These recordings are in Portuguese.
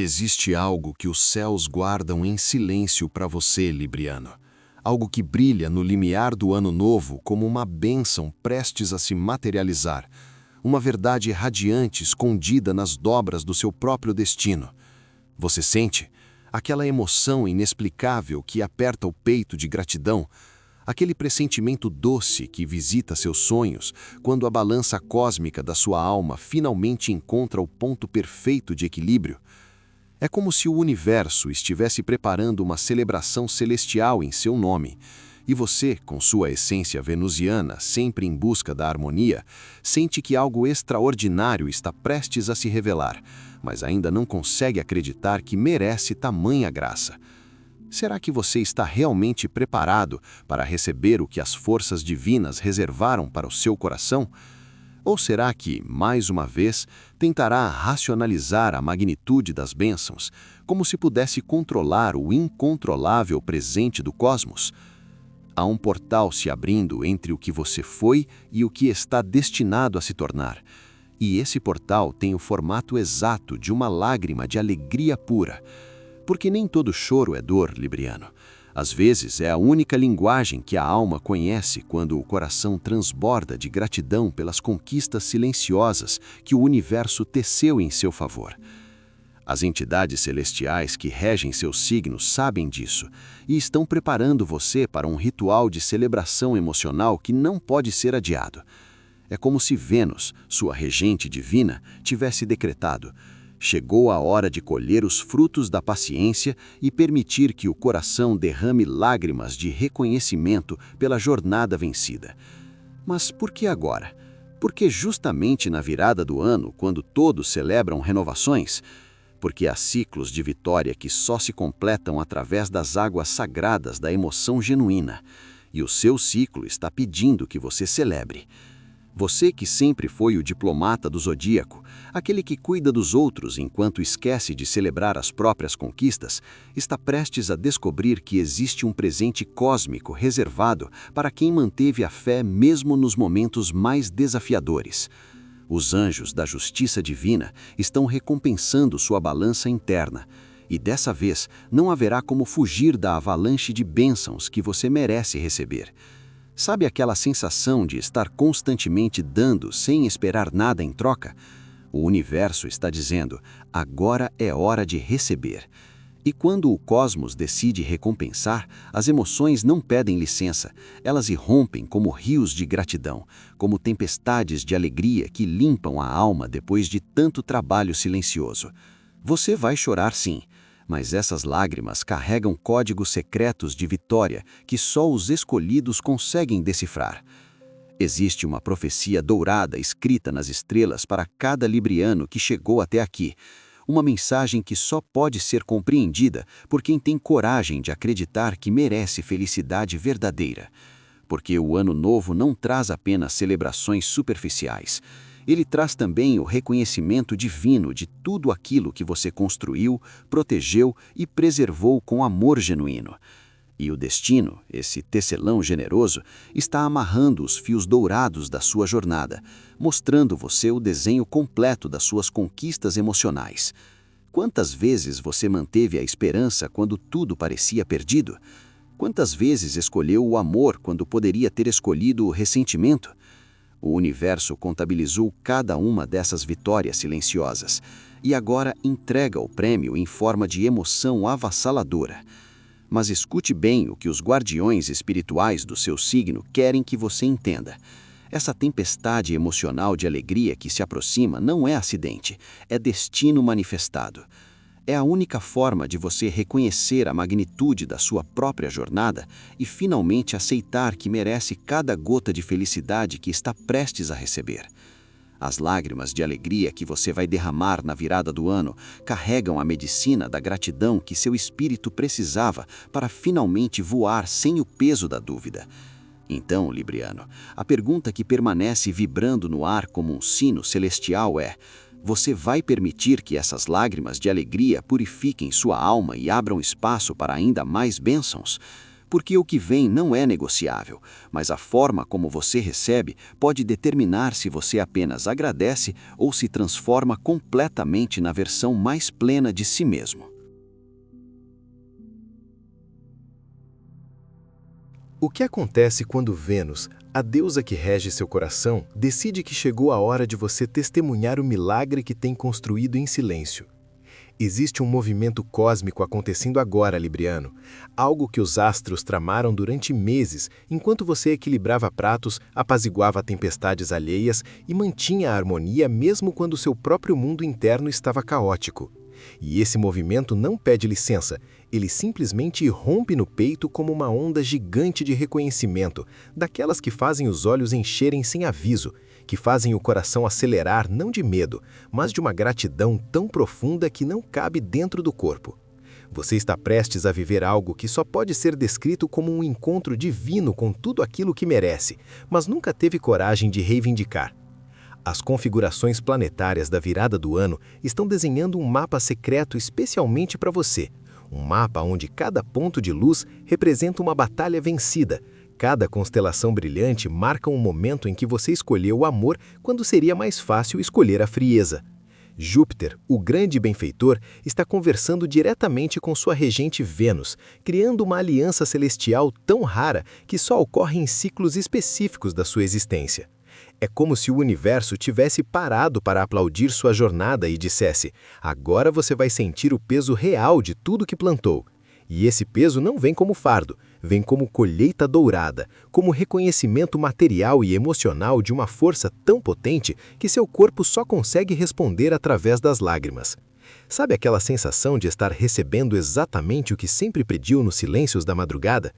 Existe algo que os céus guardam em silêncio para você, Libriano. Algo que brilha no limiar do ano novo como uma bênção prestes a se materializar. Uma verdade radiante escondida nas dobras do seu próprio destino. Você sente? Aquela emoção inexplicável que aperta o peito de gratidão. Aquele pressentimento doce que visita seus sonhos quando a balança cósmica da sua alma finalmente encontra o ponto perfeito de equilíbrio. É como se o universo estivesse preparando uma celebração celestial em seu nome, e você, com sua essência venusiana, sempre em busca da harmonia, sente que algo extraordinário está prestes a se revelar, mas ainda não consegue acreditar que merece tamanha graça. Será que você está realmente preparado para receber o que as forças divinas reservaram para o seu coração? Ou será que, mais uma vez, tentará racionalizar a magnitude das bênçãos, como se pudesse controlar o incontrolável presente do cosmos? Há um portal se abrindo entre o que você foi e o que está destinado a se tornar. E esse portal tem o formato exato de uma lágrima de alegria pura. Porque nem todo choro é dor, Libriano. Às vezes é a única linguagem que a alma conhece quando o coração transborda de gratidão pelas conquistas silenciosas que o universo teceu em seu favor. As entidades celestiais que regem seus signos sabem disso e estão preparando você para um ritual de celebração emocional que não pode ser adiado. É como se Vênus, sua regente divina, tivesse decretado: chegou a hora de colher os frutos da paciência e permitir que o coração derrame lágrimas de reconhecimento pela jornada vencida. Mas por que agora? Porque justamente na virada do ano, quando todos celebram renovações? Porque há ciclos de vitória que só se completam através das águas sagradas da emoção genuína. E o seu ciclo está pedindo que você celebre. Você que sempre foi o diplomata do zodíaco, aquele que cuida dos outros enquanto esquece de celebrar as próprias conquistas, está prestes a descobrir que existe um presente cósmico reservado para quem manteve a fé mesmo nos momentos mais desafiadores. Os anjos da justiça divina estão recompensando sua balança interna, e dessa vez não haverá como fugir da avalanche de bênçãos que você merece receber. Sabe aquela sensação de estar constantemente dando sem esperar nada em troca? O universo está dizendo: agora é hora de receber. E quando o cosmos decide recompensar, as emoções não pedem licença, elas irrompem como rios de gratidão, como tempestades de alegria que limpam a alma depois de tanto trabalho silencioso. Você vai chorar sim, mas essas lágrimas carregam códigos secretos de vitória que só os escolhidos conseguem decifrar. Existe uma profecia dourada escrita nas estrelas para cada libriano que chegou até aqui, uma mensagem que só pode ser compreendida por quem tem coragem de acreditar que merece felicidade verdadeira. Porque o Ano Novo não traz apenas celebrações superficiais. Ele traz também o reconhecimento divino de tudo aquilo que você construiu, protegeu e preservou com amor genuíno. E o destino, esse tecelão generoso, está amarrando os fios dourados da sua jornada, mostrando você o desenho completo das suas conquistas emocionais. Quantas vezes você manteve a esperança quando tudo parecia perdido? Quantas vezes escolheu o amor quando poderia ter escolhido o ressentimento? O universo contabilizou cada uma dessas vitórias silenciosas e agora entrega o prêmio em forma de emoção avassaladora. Mas escute bem o que os guardiões espirituais do seu signo querem que você entenda. Essa tempestade emocional de alegria que se aproxima não é acidente, é destino manifestado. É a única forma de você reconhecer a magnitude da sua própria jornada e finalmente aceitar que merece cada gota de felicidade que está prestes a receber. As lágrimas de alegria que você vai derramar na virada do ano carregam a medicina da gratidão que seu espírito precisava para finalmente voar sem o peso da dúvida. Então, Libriano, a pergunta que permanece vibrando no ar como um sino celestial é: você vai permitir que essas lágrimas de alegria purifiquem sua alma e abram espaço para ainda mais bênçãos? porque o que vem não é negociável, mas a forma como você recebe pode determinar se você apenas agradece ou se transforma completamente na versão mais plena de si mesmo. O que acontece quando Vênus, a deusa que rege seu coração, decide que chegou a hora de você testemunhar o milagre que tem construído em silêncio? Existe um movimento cósmico acontecendo agora, Libriano, algo que os astros tramaram durante meses, enquanto você equilibrava pratos, apaziguava tempestades alheias e mantinha a harmonia mesmo quando seu próprio mundo interno estava caótico. E esse movimento não pede licença, ele simplesmente irrompe no peito como uma onda gigante de reconhecimento, daquelas que fazem os olhos encherem sem aviso, que fazem o coração acelerar não de medo, mas de uma gratidão tão profunda que não cabe dentro do corpo. Você está prestes a viver algo que só pode ser descrito como um encontro divino com tudo aquilo que merece, mas nunca teve coragem de reivindicar. As configurações planetárias da virada do ano estão desenhando um mapa secreto especialmente para você. Um mapa onde cada ponto de luz representa uma batalha vencida. Cada constelação brilhante marca um momento em que você escolheu o amor quando seria mais fácil escolher a frieza. Júpiter, o grande benfeitor, está conversando diretamente com sua regente Vênus, criando uma aliança celestial tão rara que só ocorre em ciclos específicos da sua existência. É como se o universo tivesse parado para aplaudir sua jornada e dissesse: agora você vai sentir o peso real de tudo que plantou. E esse peso não vem como fardo, vem como colheita dourada, como reconhecimento material e emocional de uma força tão potente que seu corpo só consegue responder através das lágrimas. Sabe aquela sensação de estar recebendo exatamente o que sempre pediu nos silêncios da madrugada?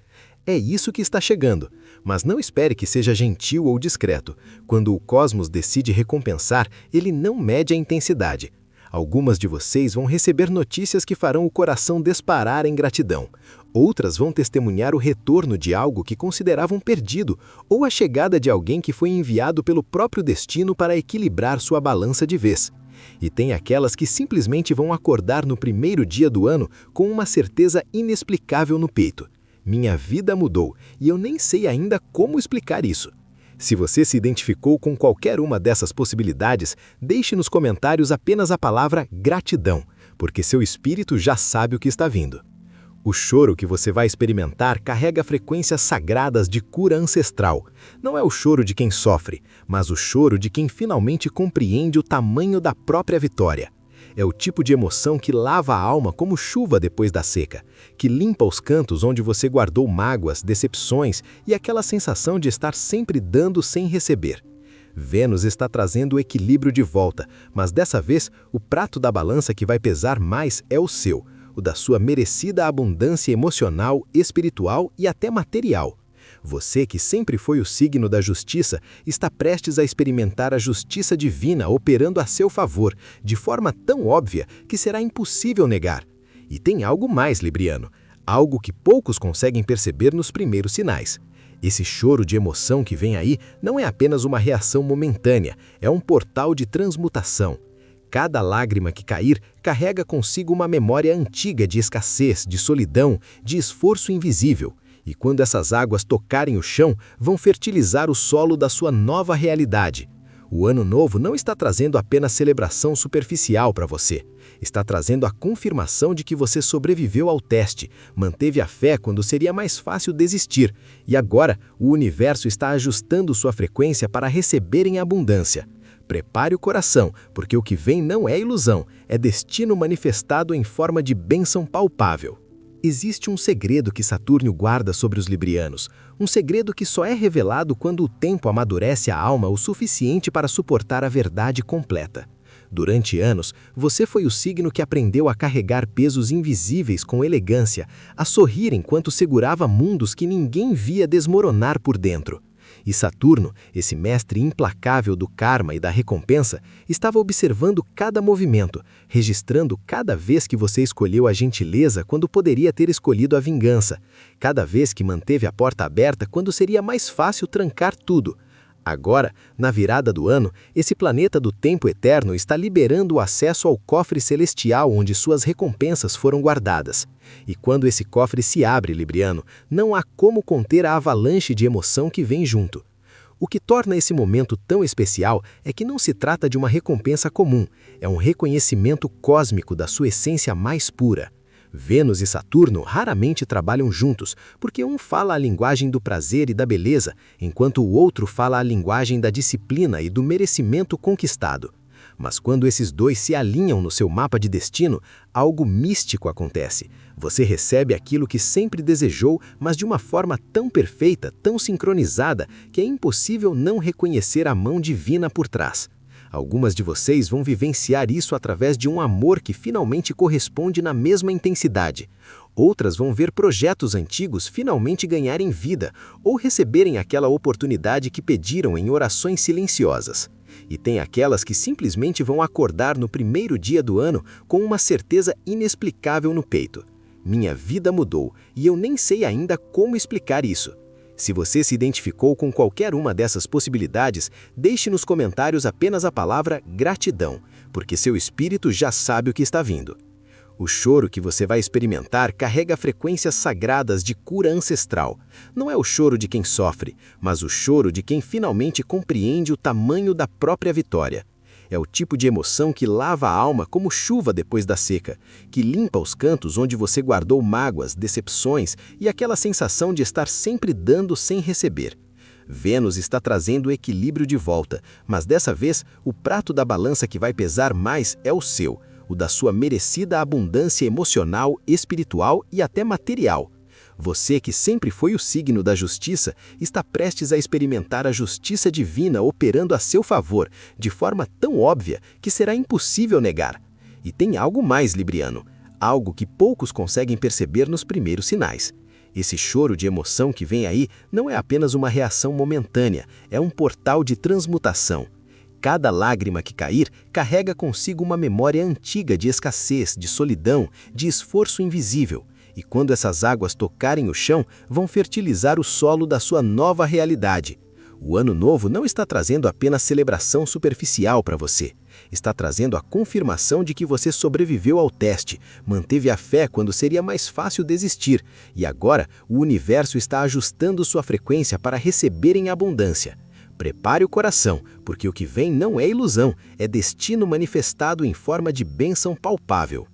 É isso que está chegando, mas não espere que seja gentil ou discreto. Quando o cosmos decide recompensar, ele não mede a intensidade. Algumas de vocês vão receber notícias que farão o coração disparar em gratidão. Outras vão testemunhar o retorno de algo que consideravam perdido, ou a chegada de alguém que foi enviado pelo próprio destino para equilibrar sua balança de vez. E tem aquelas que simplesmente vão acordar no primeiro dia do ano com uma certeza inexplicável no peito. Minha vida mudou, e eu nem sei ainda como explicar isso. Se você se identificou com qualquer uma dessas possibilidades, deixe nos comentários apenas a palavra gratidão, porque seu espírito já sabe o que está vindo. O choro que você vai experimentar carrega frequências sagradas de cura ancestral. Não é o choro de quem sofre, mas o choro de quem finalmente compreende o tamanho da própria vitória. É o tipo de emoção que lava a alma como chuva depois da seca, que limpa os cantos onde você guardou mágoas, decepções e aquela sensação de estar sempre dando sem receber. Vênus está trazendo o equilíbrio de volta, mas dessa vez o prato da balança que vai pesar mais é o seu, o da sua merecida abundância emocional, espiritual e até material. Você, que sempre foi o signo da justiça, está prestes a experimentar a justiça divina operando a seu favor, de forma tão óbvia que será impossível negar. E tem algo mais, Libriano, algo que poucos conseguem perceber nos primeiros sinais. Esse choro de emoção que vem aí não é apenas uma reação momentânea, é um portal de transmutação. Cada lágrima que cair carrega consigo uma memória antiga de escassez, de solidão, de esforço invisível. E quando essas águas tocarem o chão, vão fertilizar o solo da sua nova realidade. O Ano Novo não está trazendo apenas celebração superficial para você. Está trazendo a confirmação de que você sobreviveu ao teste, manteve a fé quando seria mais fácil desistir, e agora o universo está ajustando sua frequência para receber em abundância. Prepare o coração, porque o que vem não é ilusão, é destino manifestado em forma de bênção palpável. Existe um segredo que Saturno guarda sobre os librianos, um segredo que só é revelado quando o tempo amadurece a alma o suficiente para suportar a verdade completa. Durante anos, você foi o signo que aprendeu a carregar pesos invisíveis com elegância, a sorrir enquanto segurava mundos que ninguém via desmoronar por dentro. E Saturno, esse mestre implacável do karma e da recompensa, estava observando cada movimento, registrando cada vez que você escolheu a gentileza quando poderia ter escolhido a vingança, cada vez que manteve a porta aberta quando seria mais fácil trancar tudo. Agora, na virada do ano, esse planeta do tempo eterno está liberando o acesso ao cofre celestial onde suas recompensas foram guardadas. E quando esse cofre se abre, Libriano, não há como conter a avalanche de emoção que vem junto. O que torna esse momento tão especial é que não se trata de uma recompensa comum, é um reconhecimento cósmico da sua essência mais pura. Vênus e Saturno raramente trabalham juntos, porque um fala a linguagem do prazer e da beleza, enquanto o outro fala a linguagem da disciplina e do merecimento conquistado. Mas quando esses dois se alinham no seu mapa de destino, algo místico acontece. Você recebe aquilo que sempre desejou, mas de uma forma tão perfeita, tão sincronizada, que é impossível não reconhecer a mão divina por trás. Algumas de vocês vão vivenciar isso através de um amor que finalmente corresponde na mesma intensidade. Outras vão ver projetos antigos finalmente ganharem vida ou receberem aquela oportunidade que pediram em orações silenciosas. E tem aquelas que simplesmente vão acordar no primeiro dia do ano com uma certeza inexplicável no peito. Minha vida mudou e eu nem sei ainda como explicar isso. Se você se identificou com qualquer uma dessas possibilidades, deixe nos comentários apenas a palavra gratidão, porque seu espírito já sabe o que está vindo. O choro que você vai experimentar carrega frequências sagradas de cura ancestral. Não é o choro de quem sofre, mas o choro de quem finalmente compreende o tamanho da própria vitória. É o tipo de emoção que lava a alma como chuva depois da seca, que limpa os cantos onde você guardou mágoas, decepções e aquela sensação de estar sempre dando sem receber. Vênus está trazendo o equilíbrio de volta, mas dessa vez o prato da balança que vai pesar mais é o seu, o da sua merecida abundância emocional, espiritual e até material. Você, que sempre foi o signo da justiça, está prestes a experimentar a justiça divina operando a seu favor, de forma tão óbvia que será impossível negar. E tem algo mais, Libriano, algo que poucos conseguem perceber nos primeiros sinais. Esse choro de emoção que vem aí não é apenas uma reação momentânea, é um portal de transmutação. Cada lágrima que cair carrega consigo uma memória antiga de escassez, de solidão, de esforço invisível. E quando essas águas tocarem o chão, vão fertilizar o solo da sua nova realidade. O Ano Novo não está trazendo apenas celebração superficial para você. Está trazendo a confirmação de que você sobreviveu ao teste, manteve a fé quando seria mais fácil desistir, e agora o universo está ajustando sua frequência para receber em abundância. Prepare o coração, porque o que vem não é ilusão, é destino manifestado em forma de bênção palpável.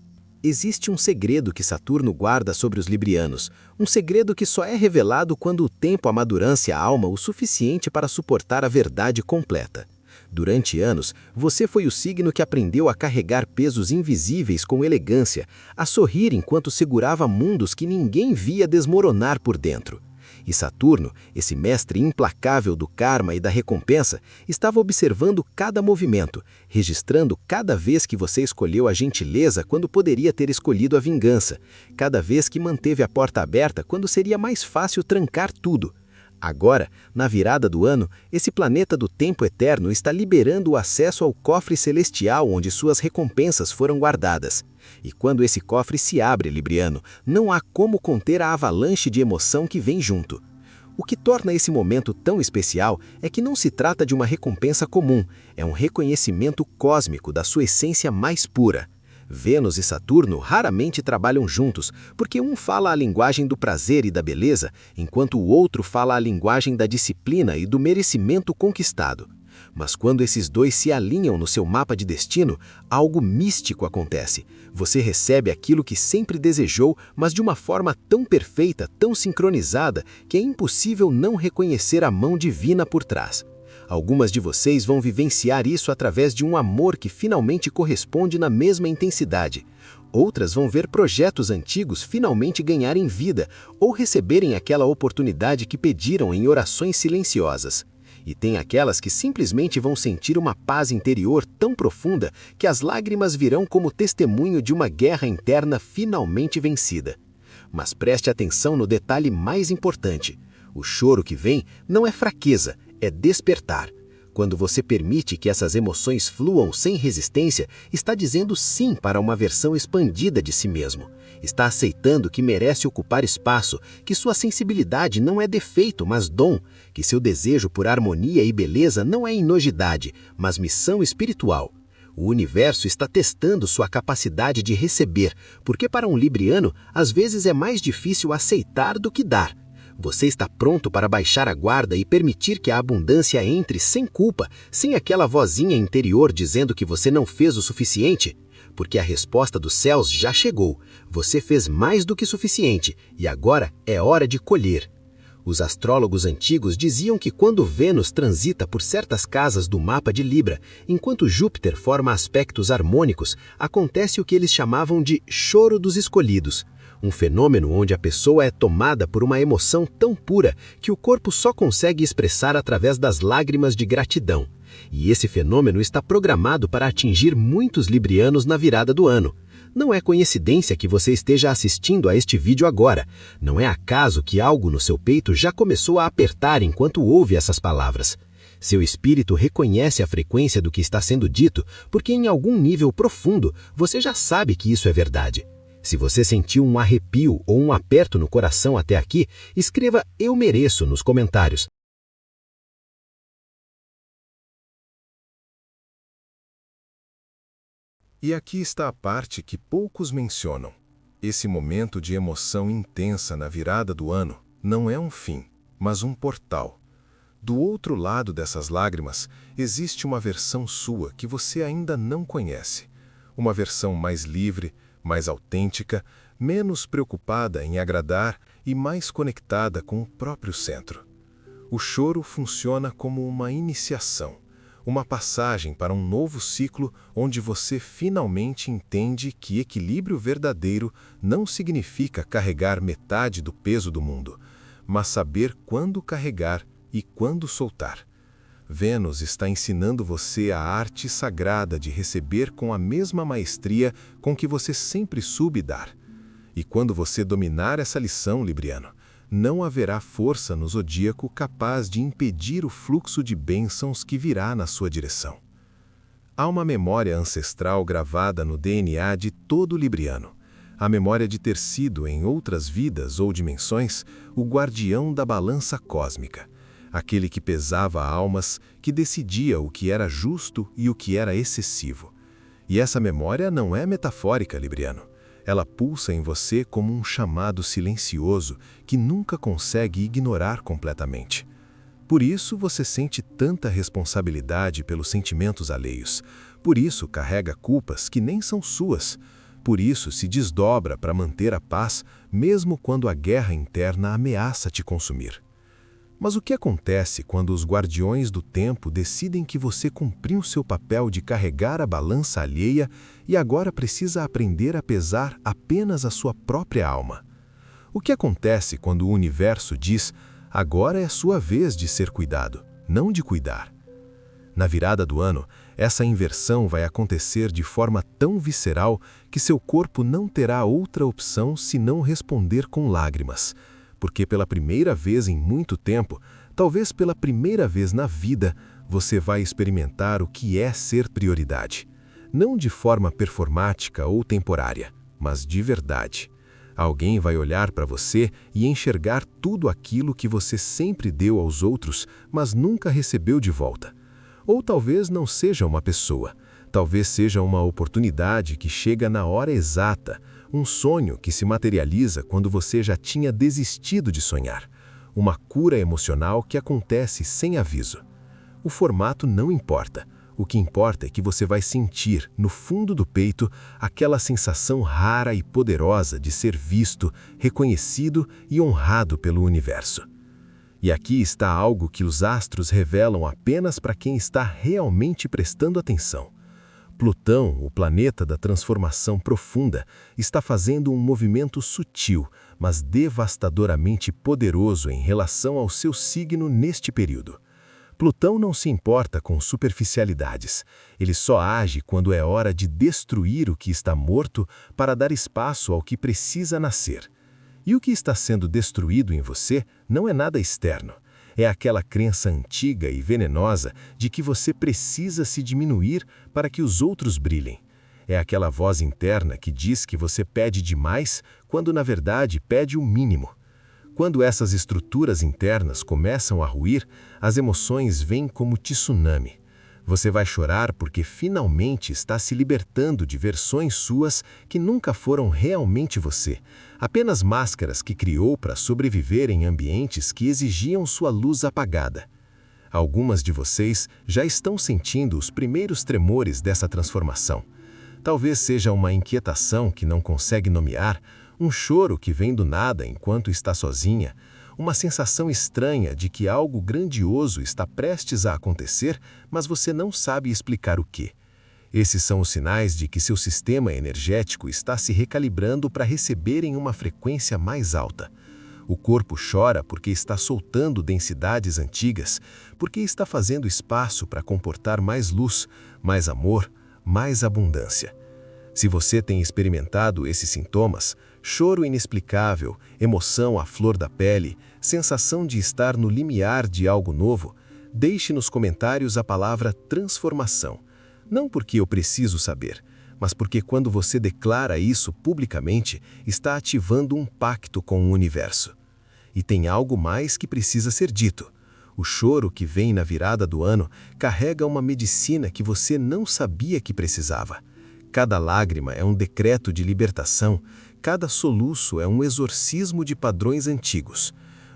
Existe um segredo que Saturno guarda sobre os librianos, um segredo que só é revelado quando o tempo amadurece a alma o suficiente para suportar a verdade completa. Durante anos, você foi o signo que aprendeu a carregar pesos invisíveis com elegância, a sorrir enquanto segurava mundos que ninguém via desmoronar por dentro. E Saturno, esse mestre implacável do karma e da recompensa, estava observando cada movimento, registrando cada vez que você escolheu a gentileza quando poderia ter escolhido a vingança, cada vez que manteve a porta aberta quando seria mais fácil trancar tudo. Agora, na virada do ano, esse planeta do tempo eterno está liberando o acesso ao cofre celestial onde suas recompensas foram guardadas. E quando esse cofre se abre, Libriano, não há como conter a avalanche de emoção que vem junto. O que torna esse momento tão especial é que não se trata de uma recompensa comum, é um reconhecimento cósmico da sua essência mais pura. Vênus e Saturno raramente trabalham juntos, porque um fala a linguagem do prazer e da beleza, enquanto o outro fala a linguagem da disciplina e do merecimento conquistado. Mas quando esses dois se alinham no seu mapa de destino, algo místico acontece. Você recebe aquilo que sempre desejou, mas de uma forma tão perfeita, tão sincronizada, que é impossível não reconhecer a mão divina por trás. Algumas de vocês vão vivenciar isso através de um amor que finalmente corresponde na mesma intensidade. Outras vão ver projetos antigos finalmente ganharem vida ou receberem aquela oportunidade que pediram em orações silenciosas. E tem aquelas que simplesmente vão sentir uma paz interior tão profunda que as lágrimas virão como testemunho de uma guerra interna finalmente vencida. Mas preste atenção no detalhe mais importante. O choro que vem não é fraqueza, é despertar. Quando você permite que essas emoções fluam sem resistência, está dizendo sim para uma versão expandida de si mesmo. Está aceitando que merece ocupar espaço, que sua sensibilidade não é defeito, mas dom, que seu desejo por harmonia e beleza não é inojidade, mas missão espiritual. O universo está testando sua capacidade de receber, porque para um libriano, às vezes é mais difícil aceitar do que dar. Você está pronto para baixar a guarda e permitir que a abundância entre sem culpa, sem aquela vozinha interior dizendo que você não fez o suficiente? Porque a resposta dos céus já chegou. Você fez mais do que suficiente e agora é hora de colher. Os astrólogos antigos diziam que quando Vênus transita por certas casas do mapa de Libra, enquanto Júpiter forma aspectos harmônicos, acontece o que eles chamavam de choro dos escolhidos. Um fenômeno onde a pessoa é tomada por uma emoção tão pura que o corpo só consegue expressar através das lágrimas de gratidão. E esse fenômeno está programado para atingir muitos librianos na virada do ano. Não é coincidência que você esteja assistindo a este vídeo agora. Não é acaso que algo no seu peito já começou a apertar enquanto ouve essas palavras. Seu espírito reconhece a frequência do que está sendo dito, porque em algum nível profundo você já sabe que isso é verdade. Se você sentiu um arrepio ou um aperto no coração até aqui, escreva "Eu mereço" nos comentários. E aqui está a parte que poucos mencionam. Esse momento de emoção intensa na virada do ano não é um fim, mas um portal. Do outro lado dessas lágrimas, existe uma versão sua que você ainda não conhece. Uma versão mais livre, mais autêntica, menos preocupada em agradar e mais conectada com o próprio centro. O choro funciona como uma iniciação. Uma passagem para um novo ciclo onde você finalmente entende que equilíbrio verdadeiro não significa carregar metade do peso do mundo, mas saber quando carregar e quando soltar. Vênus está ensinando você a arte sagrada de receber com a mesma maestria com que você sempre soube dar. E quando você dominar essa lição, libriano, não haverá força no zodíaco capaz de impedir o fluxo de bênçãos que virá na sua direção. Há uma memória ancestral gravada no DNA de todo libriano, a memória de ter sido, em outras vidas ou dimensões, o guardião da balança cósmica, aquele que pesava almas, que decidia o que era justo e o que era excessivo. E essa memória não é metafórica, libriano. Ela pulsa em você como um chamado silencioso que nunca consegue ignorar completamente. Por isso você sente tanta responsabilidade pelos sentimentos alheios. Por isso carrega culpas que nem são suas. Por isso se desdobra para manter a paz, mesmo quando a guerra interna ameaça te consumir. Mas o que acontece quando os guardiões do tempo decidem que você cumpriu seu papel de carregar a balança alheia e agora precisa aprender a pesar apenas a sua própria alma? O que acontece quando o universo diz: agora é sua vez de ser cuidado, não de cuidar? Na virada do ano, essa inversão vai acontecer de forma tão visceral que seu corpo não terá outra opção senão responder com lágrimas. Porque pela primeira vez em muito tempo, talvez pela primeira vez na vida, você vai experimentar o que é ser prioridade. Não de forma performática ou temporária, mas de verdade. Alguém vai olhar para você e enxergar tudo aquilo que você sempre deu aos outros, mas nunca recebeu de volta. Ou talvez não seja uma pessoa, talvez seja uma oportunidade que chega na hora exata, um sonho que se materializa quando você já tinha desistido de sonhar, uma cura emocional que acontece sem aviso. O formato não importa. O que importa é que você vai sentir, no fundo do peito, aquela sensação rara e poderosa de ser visto, reconhecido e honrado pelo universo. E aqui está algo que os astros revelam apenas para quem está realmente prestando atenção. Plutão, o planeta da transformação profunda, está fazendo um movimento sutil, mas devastadoramente poderoso em relação ao seu signo neste período. Plutão não se importa com superficialidades. Ele só age quando é hora de destruir o que está morto para dar espaço ao que precisa nascer. E o que está sendo destruído em você não é nada externo. É aquela crença antiga e venenosa de que você precisa se diminuir para que os outros brilhem. É aquela voz interna que diz que você pede demais, quando na verdade pede o mínimo. Quando essas estruturas internas começam a ruir, as emoções vêm como tsunami. Você vai chorar porque finalmente está se libertando de versões suas que nunca foram realmente você, apenas máscaras que criou para sobreviver em ambientes que exigiam sua luz apagada. Algumas de vocês já estão sentindo os primeiros tremores dessa transformação. Talvez seja uma inquietação que não consegue nomear, um choro que vem do nada enquanto está sozinha, uma sensação estranha de que algo grandioso está prestes a acontecer, mas você não sabe explicar o quê. Esses são os sinais de que seu sistema energético está se recalibrando para receber em uma frequência mais alta. O corpo chora porque está soltando densidades antigas, porque está fazendo espaço para comportar mais luz, mais amor, mais abundância. Se você tem experimentado esses sintomas, choro inexplicável, emoção à flor da pele, sensação de estar no limiar de algo novo, deixe nos comentários a palavra transformação. Não porque eu preciso saber, mas porque quando você declara isso publicamente, está ativando um pacto com o universo. E tem algo mais que precisa ser dito. O choro que vem na virada do ano carrega uma medicina que você não sabia que precisava. Cada lágrima é um decreto de libertação, cada soluço é um exorcismo de padrões antigos.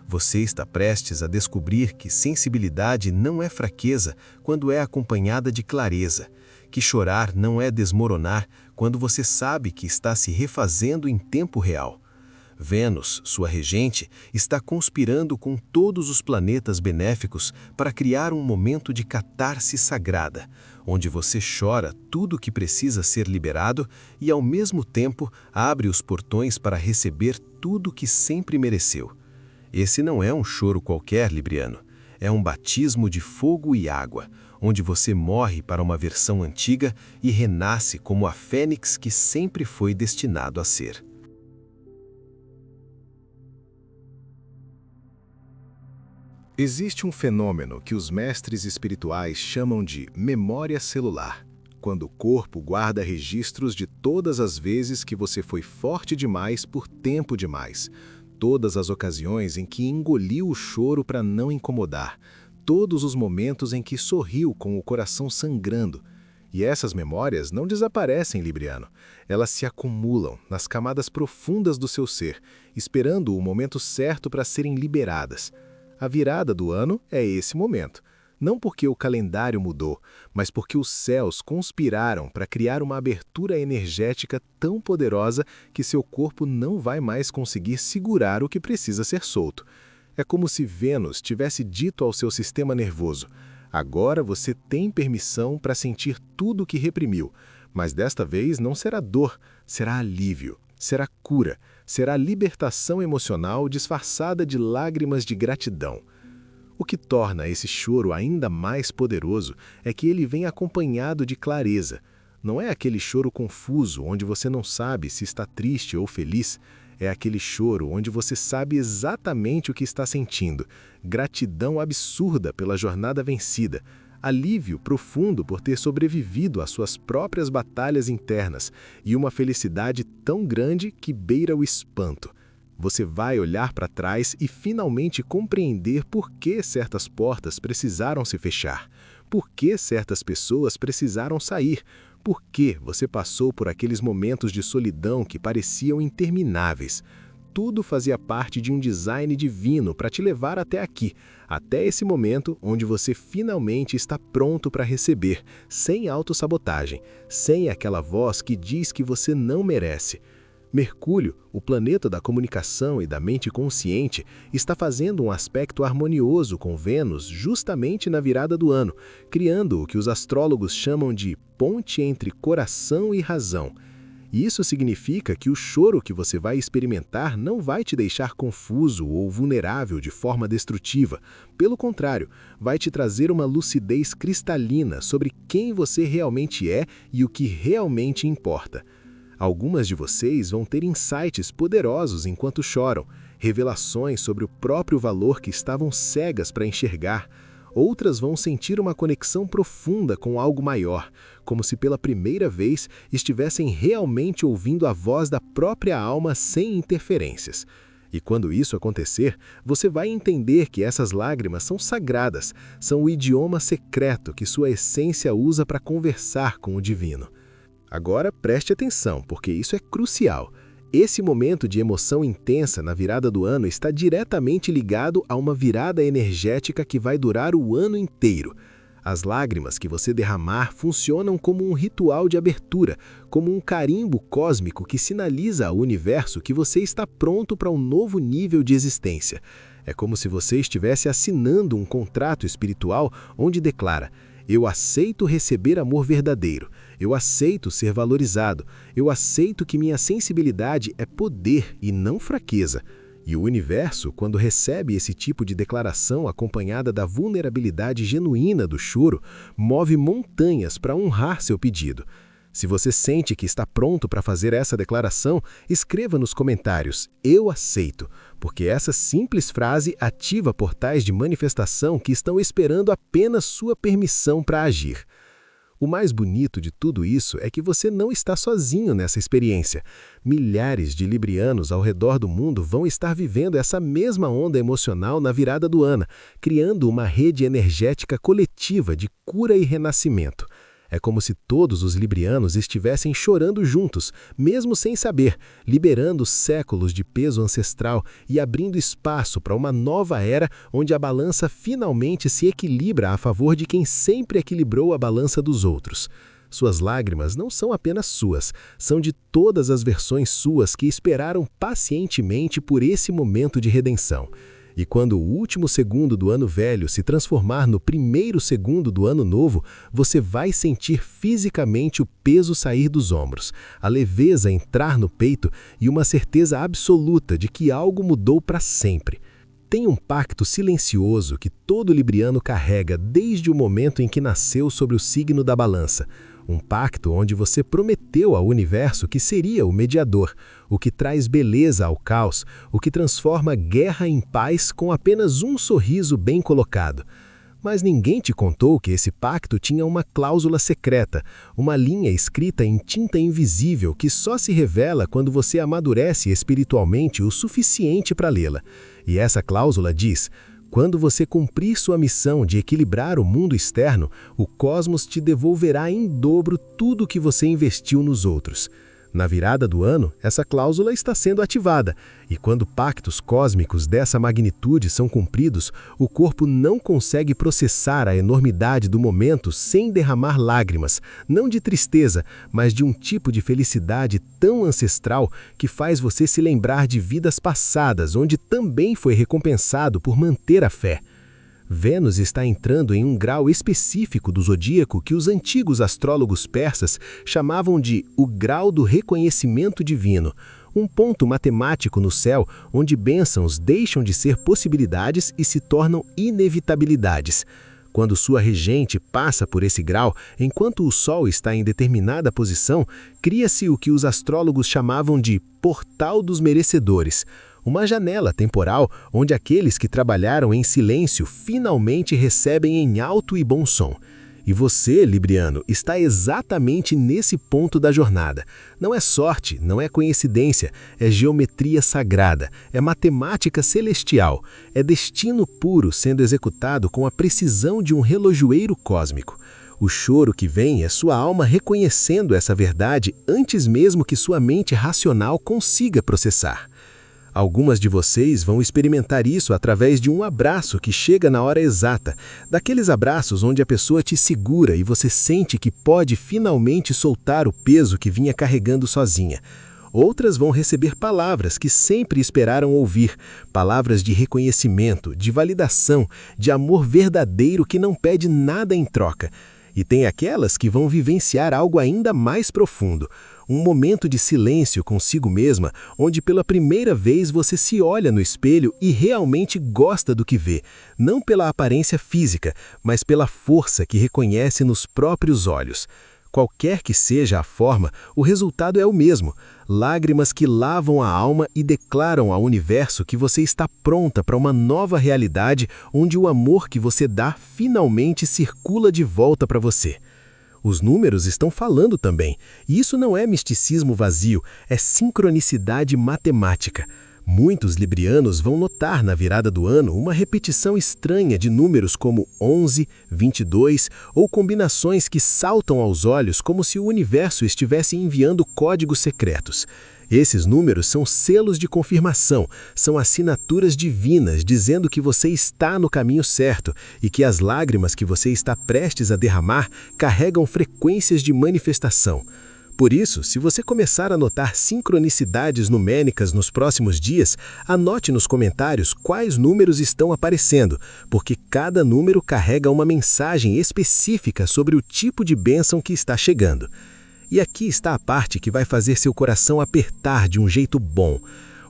Você está prestes a descobrir que sensibilidade não é fraqueza quando é acompanhada de clareza, que chorar não é desmoronar quando você sabe que está se refazendo em tempo real. Vênus, sua regente, está conspirando com todos os planetas benéficos para criar um momento de catarse sagrada, onde você chora tudo o que precisa ser liberado e, ao mesmo tempo, abre os portões para receber tudo o que sempre mereceu. Esse não é um choro qualquer, Libriano. É um batismo de fogo e água, onde você morre para uma versão antiga e renasce como a fênix que sempre foi destinado a ser. Existe um fenômeno que os mestres espirituais chamam de memória celular, quando o corpo guarda registros de todas as vezes que você foi forte demais por tempo demais, todas as ocasiões em que engoliu o choro para não incomodar, todos os momentos em que sorriu com o coração sangrando. E essas memórias não desaparecem, Libriano. Elas se acumulam nas camadas profundas do seu ser, esperando o momento certo para serem liberadas. A virada do ano é esse momento, não porque o calendário mudou, mas porque os céus conspiraram para criar uma abertura energética tão poderosa que seu corpo não vai mais conseguir segurar o que precisa ser solto. É como se Vênus tivesse dito ao seu sistema nervoso: agora você tem permissão para sentir tudo o que reprimiu, mas desta vez não será dor, será alívio, será cura, será libertação emocional disfarçada de lágrimas de gratidão. O que torna esse choro ainda mais poderoso é que ele vem acompanhado de clareza. Não é aquele choro confuso, onde você não sabe se está triste ou feliz. É aquele choro onde você sabe exatamente o que está sentindo. Gratidão absurda pela jornada vencida. Alívio profundo por ter sobrevivido às suas próprias batalhas internas e uma felicidade tão grande que beira o espanto. Você vai olhar para trás e finalmente compreender por que certas portas precisaram se fechar, por que certas pessoas precisaram sair, por que você passou por aqueles momentos de solidão que pareciam intermináveis. Tudo fazia parte de um design divino para te levar até aqui, até esse momento onde você finalmente está pronto para receber, sem autossabotagem, sem aquela voz que diz que você não merece. Mercúrio, o planeta da comunicação e da mente consciente, está fazendo um aspecto harmonioso com Vênus justamente na virada do ano, criando o que os astrólogos chamam de ponte entre coração e razão. E isso significa que o choro que você vai experimentar não vai te deixar confuso ou vulnerável de forma destrutiva. Pelo contrário, vai te trazer uma lucidez cristalina sobre quem você realmente é e o que realmente importa. Algumas de vocês vão ter insights poderosos enquanto choram, revelações sobre o próprio valor que estavam cegas para enxergar. Outras vão sentir uma conexão profunda com algo maior, como se pela primeira vez estivessem realmente ouvindo a voz da própria alma sem interferências. E quando isso acontecer, você vai entender que essas lágrimas são sagradas, são o idioma secreto que sua essência usa para conversar com o divino. Agora preste atenção, porque isso é crucial. Esse momento de emoção intensa na virada do ano está diretamente ligado a uma virada energética que vai durar o ano inteiro. As lágrimas que você derramar funcionam como um ritual de abertura, como um carimbo cósmico que sinaliza ao universo que você está pronto para um novo nível de existência. É como se você estivesse assinando um contrato espiritual onde declara: eu aceito receber amor verdadeiro, eu aceito ser valorizado, eu aceito que minha sensibilidade é poder e não fraqueza. E o universo, quando recebe esse tipo de declaração acompanhada da vulnerabilidade genuína do choro, move montanhas para honrar seu pedido. Se você sente que está pronto para fazer essa declaração, escreva nos comentários: eu aceito, porque essa simples frase ativa portais de manifestação que estão esperando apenas sua permissão para agir. O mais bonito de tudo isso é que você não está sozinho nessa experiência. Milhares de librianos ao redor do mundo vão estar vivendo essa mesma onda emocional na virada do ano, criando uma rede energética coletiva de cura e renascimento. É como se todos os librianos estivessem chorando juntos, mesmo sem saber, liberando séculos de peso ancestral e abrindo espaço para uma nova era onde a balança finalmente se equilibra a favor de quem sempre equilibrou a balança dos outros. Suas lágrimas não são apenas suas, são de todas as versões suas que esperaram pacientemente por esse momento de redenção. E quando o último segundo do ano velho se transformar no primeiro segundo do ano novo, você vai sentir fisicamente o peso sair dos ombros, a leveza entrar no peito e uma certeza absoluta de que algo mudou para sempre. Tem um pacto silencioso que todo libriano carrega desde o momento em que nasceu sobre o signo da balança. Um pacto onde você prometeu ao universo que seria o mediador, o que traz beleza ao caos, o que transforma guerra em paz com apenas um sorriso bem colocado. Mas ninguém te contou que esse pacto tinha uma cláusula secreta, uma linha escrita em tinta invisível que só se revela quando você amadurece espiritualmente o suficiente para lê-la. E essa cláusula diz: quando você cumprir sua missão de equilibrar o mundo externo, o cosmos te devolverá em dobro tudo o que você investiu nos outros. Na virada do ano, essa cláusula está sendo ativada, e quando pactos cósmicos dessa magnitude são cumpridos, o corpo não consegue processar a enormidade do momento sem derramar lágrimas, não de tristeza, mas de um tipo de felicidade tão ancestral que faz você se lembrar de vidas passadas, onde também foi recompensado por manter a fé. Vênus está entrando em um grau específico do zodíaco que os antigos astrólogos persas chamavam de o grau do reconhecimento divino, um ponto matemático no céu onde bênçãos deixam de ser possibilidades e se tornam inevitabilidades. Quando sua regente passa por esse grau, enquanto o Sol está em determinada posição, cria-se o que os astrólogos chamavam de portal dos merecedores, uma janela temporal onde aqueles que trabalharam em silêncio finalmente recebem em alto e bom som. E você, libriano, está exatamente nesse ponto da jornada. Não é sorte, não é coincidência, é geometria sagrada, é matemática celestial, é destino puro sendo executado com a precisão de um relojoeiro cósmico. O choro que vem é sua alma reconhecendo essa verdade antes mesmo que sua mente racional consiga processar. Algumas de vocês vão experimentar isso através de um abraço que chega na hora exata, daqueles abraços onde a pessoa te segura e você sente que pode finalmente soltar o peso que vinha carregando sozinha. Outras vão receber palavras que sempre esperaram ouvir, palavras de reconhecimento, de validação, de amor verdadeiro que não pede nada em troca. E tem aquelas que vão vivenciar algo ainda mais profundo, um momento de silêncio consigo mesma, onde pela primeira vez você se olha no espelho e realmente gosta do que vê, não pela aparência física, mas pela força que reconhece nos próprios olhos. Qualquer que seja a forma, o resultado é o mesmo. Lágrimas que lavam a alma e declaram ao universo que você está pronta para uma nova realidade onde o amor que você dá finalmente circula de volta para você. Os números estão falando também, e isso não é misticismo vazio, é sincronicidade matemática. Muitos librianos vão notar na virada do ano uma repetição estranha de números como 11, 22 ou combinações que saltam aos olhos como se o universo estivesse enviando códigos secretos. Esses números são selos de confirmação, são assinaturas divinas dizendo que você está no caminho certo e que as lágrimas que você está prestes a derramar carregam frequências de manifestação. Por isso, se você começar a notar sincronicidades numéricas nos próximos dias, anote nos comentários quais números estão aparecendo, porque cada número carrega uma mensagem específica sobre o tipo de bênção que está chegando. E aqui está a parte que vai fazer seu coração apertar de um jeito bom.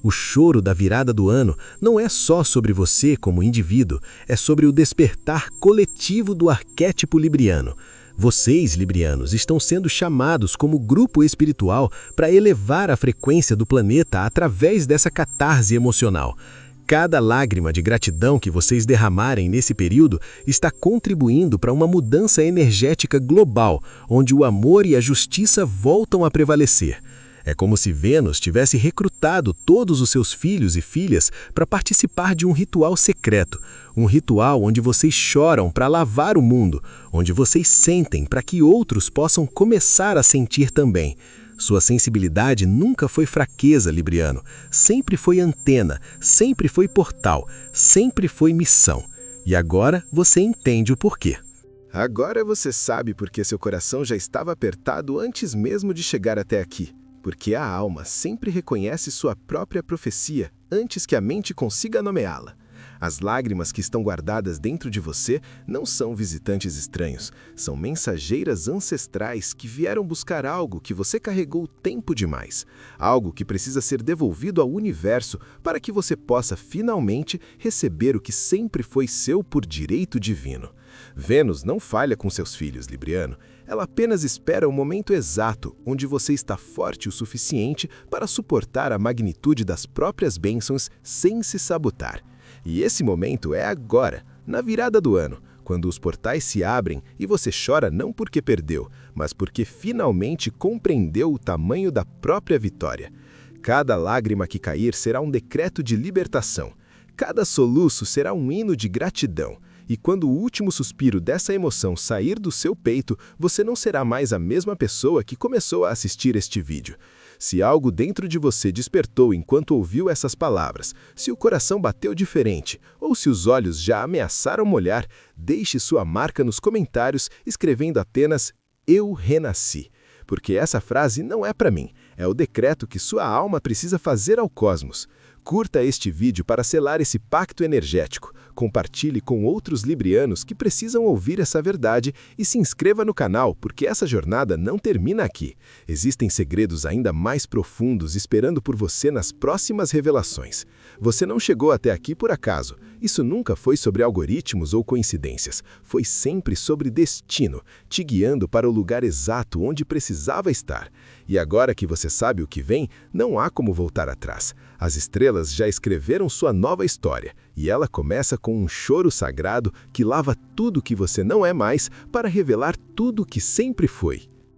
O choro da virada do ano não é só sobre você como indivíduo, é sobre o despertar coletivo do arquétipo libriano. Vocês, librianos, estão sendo chamados como grupo espiritual para elevar a frequência do planeta através dessa catarse emocional. Cada lágrima de gratidão que vocês derramarem nesse período está contribuindo para uma mudança energética global, onde o amor e a justiça voltam a prevalecer. É como se Vênus tivesse recrutado todos os seus filhos e filhas para participar de um ritual secreto, um ritual onde vocês choram para lavar o mundo, onde vocês sentem para que outros possam começar a sentir também. Sua sensibilidade nunca foi fraqueza, libriano, sempre foi antena, sempre foi portal, sempre foi missão. E agora você entende o porquê. Agora você sabe porque seu coração já estava apertado antes mesmo de chegar até aqui. Porque a alma sempre reconhece sua própria profecia antes que a mente consiga nomeá-la. As lágrimas que estão guardadas dentro de você não são visitantes estranhos, são mensageiras ancestrais que vieram buscar algo que você carregou tempo demais, algo que precisa ser devolvido ao universo para que você possa finalmente receber o que sempre foi seu por direito divino. Vênus não falha com seus filhos, libriano. Ela apenas espera o momento exato onde você está forte o suficiente para suportar a magnitude das próprias bênçãos sem se sabotar. E esse momento é agora, na virada do ano, quando os portais se abrem e você chora não porque perdeu, mas porque finalmente compreendeu o tamanho da própria vitória. Cada lágrima que cair será um decreto de libertação. Cada soluço será um hino de gratidão. E quando o último suspiro dessa emoção sair do seu peito, você não será mais a mesma pessoa que começou a assistir este vídeo. Se algo dentro de você despertou enquanto ouviu essas palavras, se o coração bateu diferente, ou se os olhos já ameaçaram molhar, deixe sua marca nos comentários escrevendo apenas "Eu renasci". Porque essa frase não é para mim, é o decreto que sua alma precisa fazer ao cosmos. Curta este vídeo para selar esse pacto energético, compartilhe com outros librianos que precisam ouvir essa verdade e se inscreva no canal porque essa jornada não termina aqui. Existem segredos ainda mais profundos esperando por você nas próximas revelações. Você não chegou até aqui por acaso. Isso nunca foi sobre algoritmos ou coincidências. Foi sempre sobre destino, te guiando para o lugar exato onde precisava estar. E agora que você sabe o que vem, não há como voltar atrás. As estrelas já escreveram sua nova história, e ela começa com um choro sagrado que lava tudo que você não é mais para revelar tudo que sempre foi.